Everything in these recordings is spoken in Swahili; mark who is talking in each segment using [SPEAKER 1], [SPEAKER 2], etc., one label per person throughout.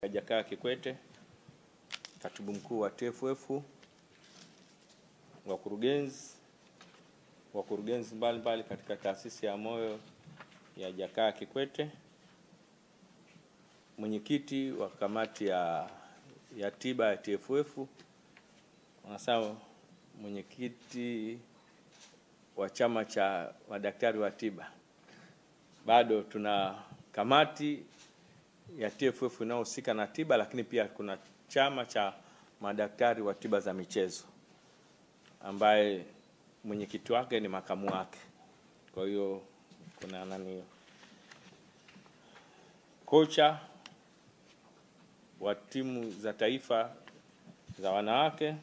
[SPEAKER 1] Jakaya Kikwete, Katibu Mkuu wa TFF, wakurugenzi mbalimbali katika taasisi ya moyo ya Jakaya Kikwete, mwenyekiti wa kamati ya tiba ya TFF, sawa, mwenyekiti wa chama cha madaktari wa tiba. Bado tuna kamati ya TFF inayohusika na tiba, lakini pia kuna chama cha madaktari wa tiba za michezo ambaye mwenyekiti wake ni makamu wake. Kwa hiyo kuna kocha wa timu za taifa za wanawake,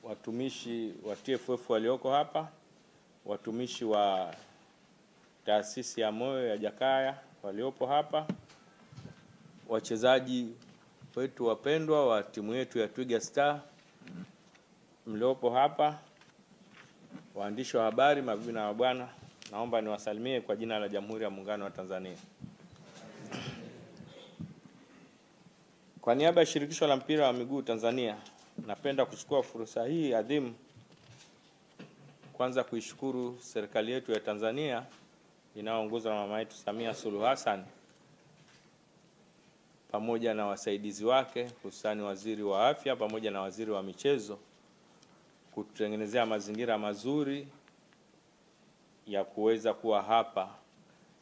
[SPEAKER 1] watumishi wa TFF walioko hapa, watumishi wa taasisi ya moyo ya Jakaya waliopo hapa, wachezaji wetu wapendwa wa timu yetu ya Twiga Star mliopo hapa, waandishi wa habari, mabibi na mabwana, naomba niwasalimie kwa jina la Jamhuri ya Muungano wa Tanzania. Kwa niaba ya Shirikisho la Mpira wa Miguu Tanzania, napenda kuchukua fursa hii adhimu kwanza kuishukuru serikali yetu ya Tanzania inayoongozwa na mama yetu Samia Suluhu Hassan pamoja na wasaidizi wake, hususani waziri wa afya pamoja na waziri wa michezo, kututengenezea mazingira mazuri ya kuweza kuwa hapa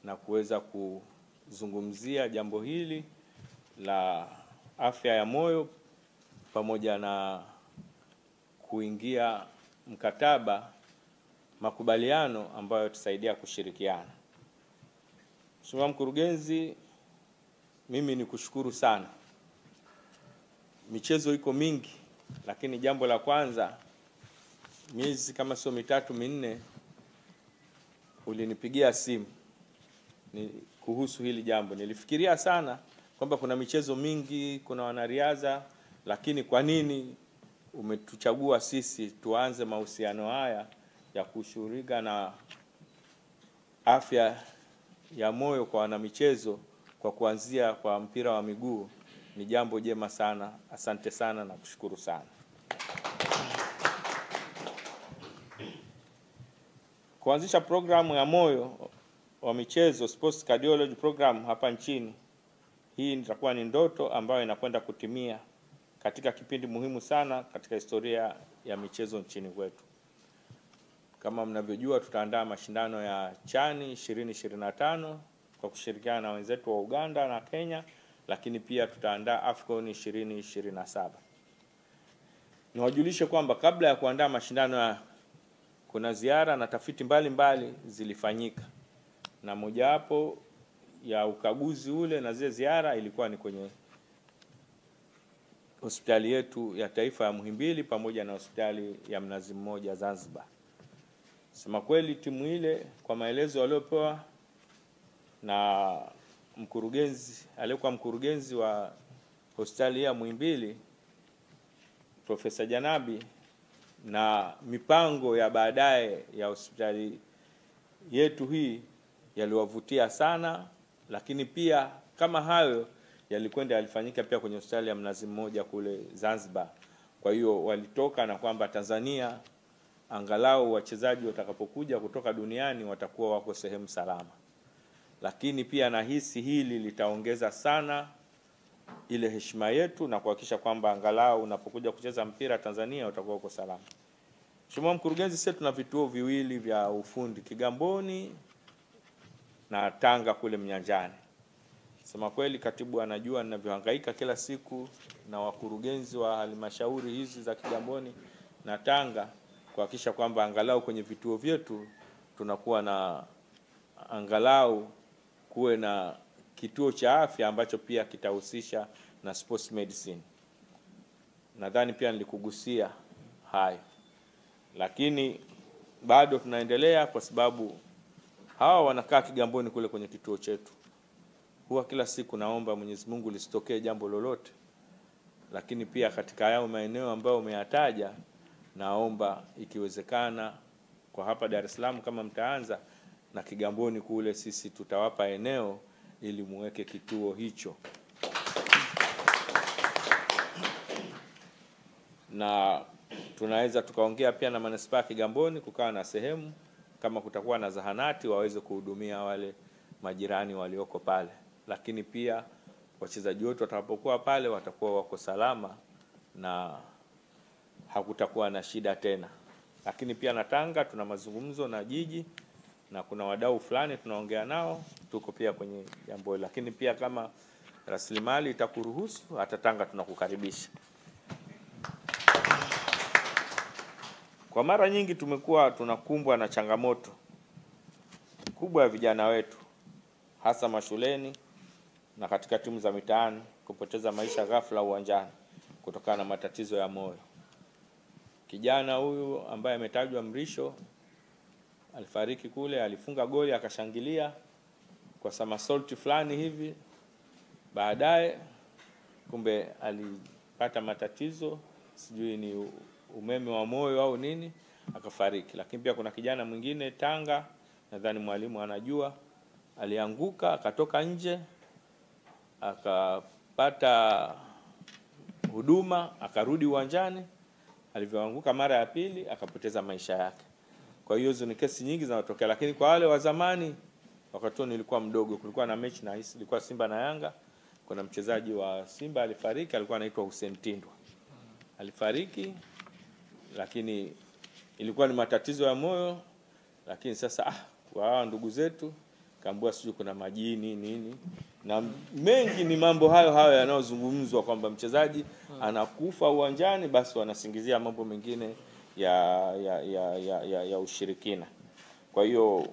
[SPEAKER 1] na kuweza kuzungumzia jambo hili la afya ya moyo pamoja na kuingia makubaliano ambayo tusaidia kushirikiana. Mheshimiwa Mkurugenzi, mimi nikushukuru sana. Michezo iko mingi, lakini jambo la kwanza, miezi kama sio mitatu minne, ulinipigia simu kuhusu hili jambo. Nilifikiria sana kwamba kuna michezo mingi, kuna wanariadha, lakini kwa nini umetuchagua sisi tuanze mahusiano haya ya kushughulika na afya ya moyo kwa wanamichezo kwa kuanzia kwa mpira wa miguu? Ni jambo jema sana. Asante sana na kushukuru sana. Kuanzisha programu ya moyo wa michezo, sports cardiology program hapa nchini, hii itakuwa ni ndoto ambayo inakwenda kutimia katika kipindi muhimu sana katika historia ya michezo nchini kwetu. Kama mnavyojua, tutaandaa mashindano ya Chani 2025 kwa kushirikiana na wenzetu wa Uganda na Kenya, lakini pia tutaandaa AFCON 2027. Niwajulishe kwamba kabla ya kuandaa mashindano kuna ziara na tafiti mbalimbali zilifanyika, na mojawapo ya ukaguzi ule na zile ziara ilikuwa ni kwenye hospitali yetu ya taifa ya Muhimbili pamoja na hospitali ya Mnazi Mmoja Zanzibar. Sema kweli, timu ile kwa maelezo waliopewa na aliyekuwa mkurugenzi wa hospitali ya Muhimbili Profesa Janabi, na mipango ya baadaye ya hospitali yetu hii yaliwavutia sana, lakini pia kama hayo yalifanyika pia kwenye hospitali ya Mnazi Mmoja kule Zanzibar. Kwa hiyo walitoka na kwamba Tanzania angalau wachezaji watakapokuja kutoka duniani watakuwa wako sehemu salama. Lakini pia nahisi hili litaongeza sana ile heshima yetu na kuhakikisha kwamba angalau unapokuja kucheza mpira Tanzania utakuwa uko salama. Mheshimiwa Mkurugenzi, sisi tuna vituo viwili vya ufundi, Kigamboni na Tanga kule Mnyanjani. Sema kweli, katibu anajua ninavyohangaika kila siku na wakurugenzi wa halmashauri hizi za Kigamboni na Tanga kuhakikisha kwamba angalau kwenye vituo vyetu tunakuwa na angalau kuwe na kituo cha afya ambacho pia kitahusisha na sports medicine. Nadhani pia nilikugusia hayo, lakini bado tunaendelea kwa sababu hawa wanakaa Kigamboni kule kwenye kituo chetu. Huwa kila siku naomba Mwenyezi Mungu lisitokee jambo lolote, lakini pia katika hayo maeneo ambayo umeyataja, naomba ikiwezekana kwa hapa Dar es Salaam kama mtaanza na Kigamboni kule, sisi tutawapa eneo ili muweke kituo hicho. na tunaweza tukaongea pia na manispaa ya Kigamboni kukawa na sehemu kama kutakuwa na zahanati waweze kuhudumia wale majirani walioko pale, lakini pia wachezaji wetu watakapokuwa pale watakuwa wako salama na hakutakuwa na shida tena. Lakini pia na Tanga tuna mazungumzo na jiji na kuna wadau fulani tunaongea nao, tuko pia kwenye jambo hilo. Lakini pia kama rasilimali itakuruhusu, hata Tanga tunakukaribisha. Kwa mara nyingi tumekuwa tunakumbwa na changamoto kubwa ya vijana wetu, hasa mashuleni na katika timu za mitaani, kupoteza maisha ghafla uwanjani kutokana na matatizo ya moyo. Kijana huyu ambaye ametajwa Mrisho alifariki kule, alifunga goli akashangilia kwa somersault fulani hivi, baadaye kumbe alipata matatizo, sijui ni umeme wa moyo au nini, akafariki. Lakini pia kuna kijana mwingine Tanga, nadhani mwalimu anajua, alianguka akatoka nje akapata huduma akarudi uwanjani, alivyoanguka mara ya pili akapoteza maisha yake. Kwa hiyo hizo ni kesi nyingi zinatokea. Lakini kwa wale wa zamani, wakati nilikuwa mdogo, kulikuwa na mechi na hisi ilikuwa Simba na Yanga, kuna mchezaji wa Simba alifariki, alikuwa anaitwa Hussein Tindwa. Alifariki lakini ilikuwa ni matatizo ya moyo, lakini sasa kwa hawa ndugu zetu kaambua sijui kuna majini nini, na mengi ni mambo hayo yanayozungumzwa kwamba mchezaji anakufa uwanjani, basi wanasingizia mambo mengine ya ushirikina. Kwa hiyo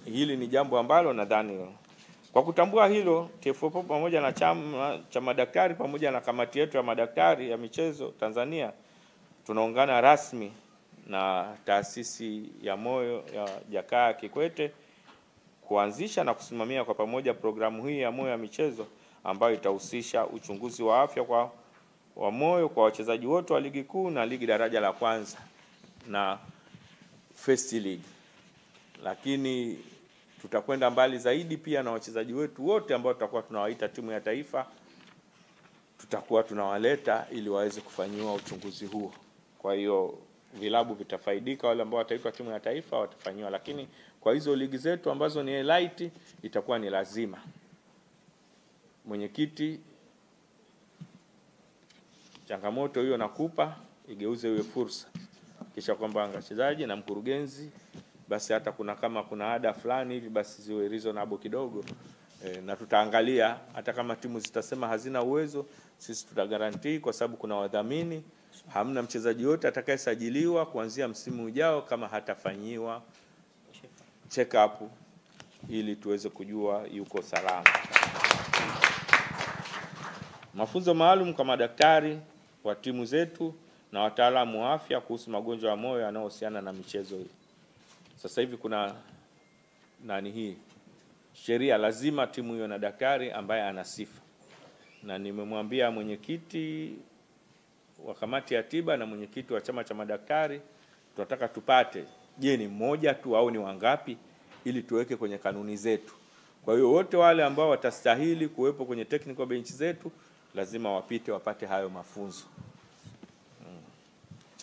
[SPEAKER 1] hili ni jambo ambalo nadhani kwa kutambua hilo, TFF pamoja na chama cha madaktari pamoja na kamati yetu ya madaktari ya michezo Tanzania tunaungana rasmi na taasisi ya moyo ya Jakaya Kikwete kuanzisha na kusimamia kwa pamoja programu hii ya moyo ya michezo ambayo itahusisha uchunguzi wa afya wa moyo kwa wachezaji wote wa ligi kuu na ligi daraja la kwanza na First League. Lakini tutakwenda mbali zaidi pia na wachezaji wetu wote ambao tutakuwa tunawaita timu ya taifa, tutakuwa tunawaleta ili waweze kufanyiwa uchunguzi huo. Kwa hiyo vilabu vitafaidika, wale ambao wataitwa timu ya taifa watafanyiwa, lakini kwa hizo ligi zetu ambazo ni elite itakuwa ni lazima mwenyekiti, changamoto hiyo nakupa igeuze iwe fursa, kisha kwamba wachezaji na mkurugenzi basi hata kama kuna ada fulani hivi basi ziwe reasonable kidogo, na tutaangalia hata kama timu zitasema hazina uwezo, sisi tutagarantii kwa sababu kuna wadhamini. Hamna mchezaji yote atakayesajiliwa kuanzia msimu ujao kama hatafanyiwa check up ili tuweze kujua yuko salama. Mafunzo maalum kwa madaktari wa timu zetu na wataalamu wa afya kuhusu magonjwa ya moyo yanayohusiana na michezo hii. Sasa hivi kuna hii sheria, lazima timu hiyo na daktari ambaye ana sifa, na nimemwambia mwenyekiti wa kamati ya tiba na mwenyekiti wa chama cha madaktari tunataka tupate, je, ni mmoja tu au ni wangapi, ili tuweke kwenye kanuni zetu. Kwa hiyo wote wale ambao watastahili kuwepo kwenye technical bench zetu lazima wapate hayo mafunzo.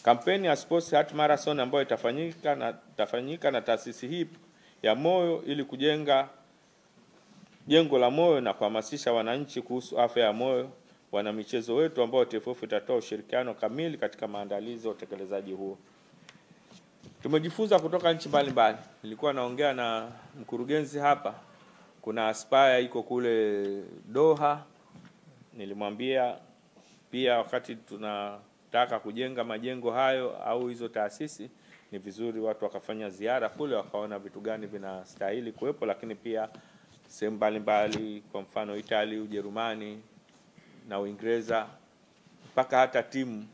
[SPEAKER 1] Kampeni ya Sports Heart Marathon ambayo itafanyika na taasisi hii ya moyo ili kujenga jengo la moyo na kuhamasisha wananchi kuhusu afya ya moyo, wana michezo wetu ambao TFF itatoa ushirikiano kamili katika maandalizi ya utekelezaji huo. Tumejifunza kutoka nchi mbalimbali. Nilikuwa naongea na mkurugenzi hapa, kuna Aspire iko kule Doha. Nilimwambia pia wakati tunataka kujenga majengo hayo au hizo taasisi, ni vizuri watu wakafanya ziara kule wakaona vitu gani vinastahili kuwepo, lakini pia sehemu mbalimbali, kwa mfano Italy, Ujerumani na Uingereza, mpaka hata timu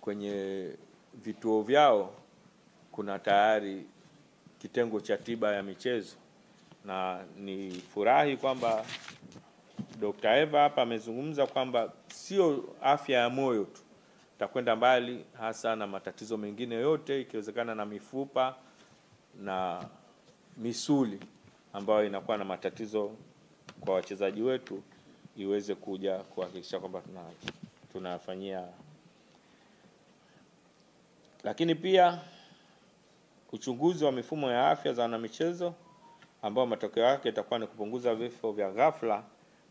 [SPEAKER 1] kwenye vituo vyao kuna tayari kitengo cha tiba ya michezo. Na ni furahi kwamba Dr. Eva hapa amezungumza kwamba sio afya ya moyo tu, takwenda mbali hasa na matatizo mengine yote, ikiwezekana na mifupa na misuli ambayo inakuwa na matatizo kwa wachezaji wetu, iweze kuja kuhakikisha kwamba tunafanyia Lakini pia uchunguzi wa mifumo ya afya za wanamichezo ambao matokeo yake itakuwa ni kupunguza vifo vya ghafla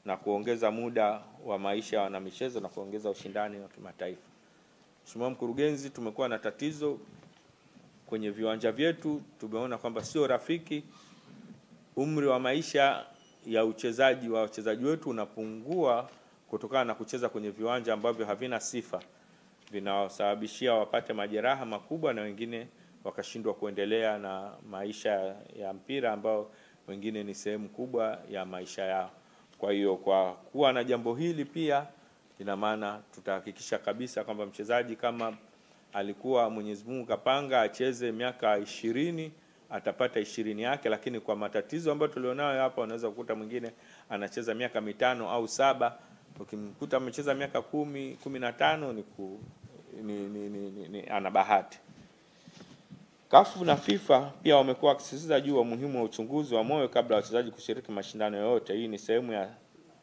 [SPEAKER 1] na kuongeza muda wa maisha ya wanamichezo na kuongeza ushindani wa kimataifa. Mheshimiwa Mkurugenzi, tumekuwa na tatizo kwenye viwanja vyetu. Tumeona kwamba sio rafiki, umri wa maisha ya wachezaji wetu unapungua kutokana na kucheza kwenye viwanja ambavyo havina sifa, vinawasababishia wapate majeraha makubwa na wengine wakashindwa kuendelea na maisha ya mpira ambao wengine ni sehemu kubwa ya maisha yao. Kwa hiyo kwa kuwa na jambo hili pia ina maana tutahakikisha kabisa kwamba mchezaji kama alikuwa Mwenyezi Mungu kapanga acheze miaka 20 atapata 20 yake, lakini kwa matatizo ambayo tulionayo hapa unaweza kukuta mwingine anacheza miaka 5 au 7. Ukimkuta amecheza miaka 10, 15 ana bahati. CAF na FIFA pia wamekuwa wakisisitiza juu ya umuhimu wa uchunguzi wa moyo kabla ya wachezaji kushiriki mashindano yoyote. Hii ni sehemu ya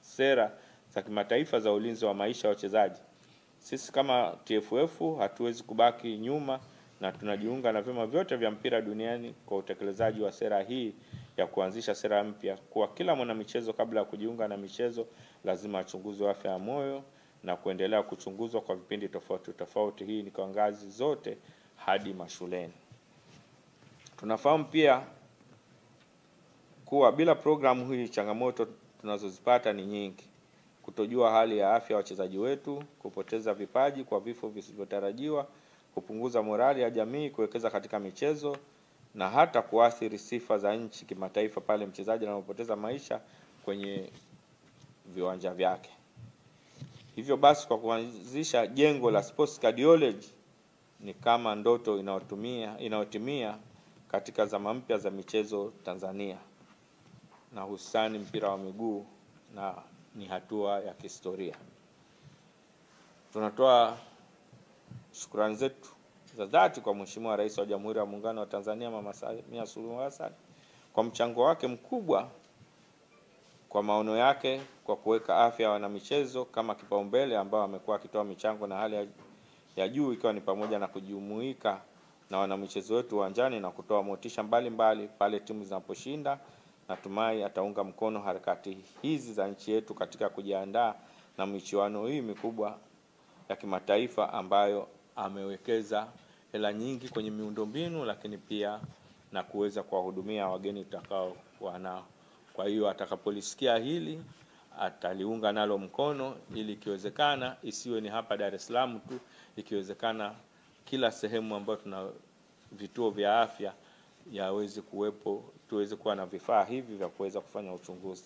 [SPEAKER 1] sera za kimataifa za ulinzi wa maisha ya wachezaji. Sisi kama TFF hatuwezi kubaki nyuma na tunajiunga na vyama vyote vya mpira duniani kwa utekelezaji wa sera hii ya kuanzisha sera mpya kwa kila mwanamichezo kabla ya kujiunga na michezo lazima achunguzwe afya ya moyo na kuendelea kuchunguzwa kwa vipindi tofauti tofauti. Hii ni kwa ngazi zote hadi mashuleni. Tunafahamu pia kuwa bila programu hii changamoto tunazozipata ni nyingi: kutojua hali ya afya ya wachezaji wetu, kupoteza vipaji kwa vifo visivyotarajiwa, kupunguza morali ya jamii kuwekeza katika michezo na hata kuathiri sifa za nchi kimataifa pale mchezaji anapopoteza maisha kwenye viwanja vyake. Hivyo basi kwa kuanzisha jengo la sports cardiology ni kama ndoto inayotimia katika zama mpya za michezo Tanzania na hususani mpira wa miguu, na ni hatua ya kihistoria. Tunatoa shukrani zetu za dhati kwa Mheshimiwa Rais wa Jamhuri ya Muungano wa Tanzania Mama Samia Suluhu Hassan kwa mchango wake mkubwa, kwa maono yake kwa kuweka afya ya wanamichezo kama kipaumbele, ambao amekuwa akitoa michango na hali ya juu, ikiwa ni pamoja na kujumuika na wanamichezo wetu uwanjani na kutoa motisha mbalimbali pale timu zinaposhinda. Natumai ataunga mkono harakati hizi za nchi yetu katika kujiandaa na michuano hii mikubwa ya kimataifa ambayo amewekeza hela nyingi kwenye miundombinu, lakini pia na kuweza kuwahudumia wageni tutakao nao. Kwa hiyo atakapolisikia hili ataliunga nalo mkono, ili ikiwezekana isiwe ni hapa Dar es Salaam tu, ikiwezekana kila sehemu ambayo tuna vituo vya afya yaweze kuwepo, tuweze kuwa na vifaa hivi vya kuweza kufanya uchunguzi.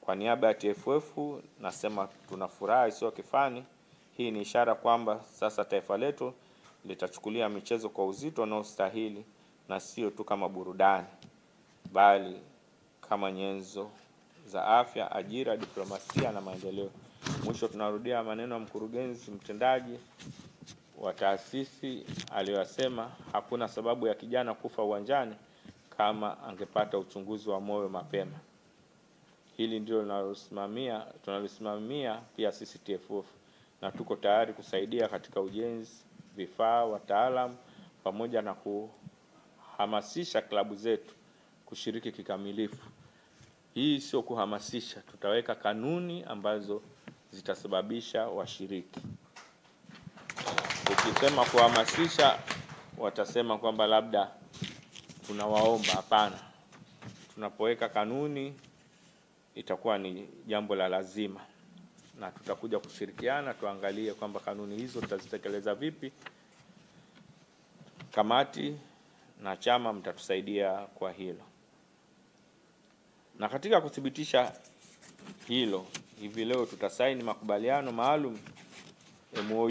[SPEAKER 1] Kwa niaba ya TFF nasema tunafurahi isiyo kifani. Hii ni ishara kwamba sasa taifa letu litachukulia michezo kwa uzito unaostahili, na sio tu kama burudani bali kama nyenzo za afya, ajira, diplomasia na maendeleo. Mwisho tunarudia maneno ya mkurugenzi mtendaji wa taasisi aliyosema hakuna sababu ya kijana kufa uwanjani kama angepata uchunguzi wa moyo mapema. Hili ndio tunalosimamia pia sisi TFF, na tuko tayari kusaidia katika ujenzi, vifaa, wataalamu pamoja na kuhamasisha klabu zetu kushiriki kikamilifu. Hii sio kuhamasisha, tutaweka kanuni ambazo zitasababisha washiriki. Ukisema kuhamasisha watasema kwamba labda tunawaomba. Hapana. Tunapoweka kanuni itakuwa ni jambo la lazima, na tutakuja kushirikiana tuangalie kwamba kanuni hizo tutazitekeleza vipi. Kamati na chama mtatusaidia kwa hilo. Na katika kuthibitisha hilo, hivi leo tutasaini makubaliano maalum MOU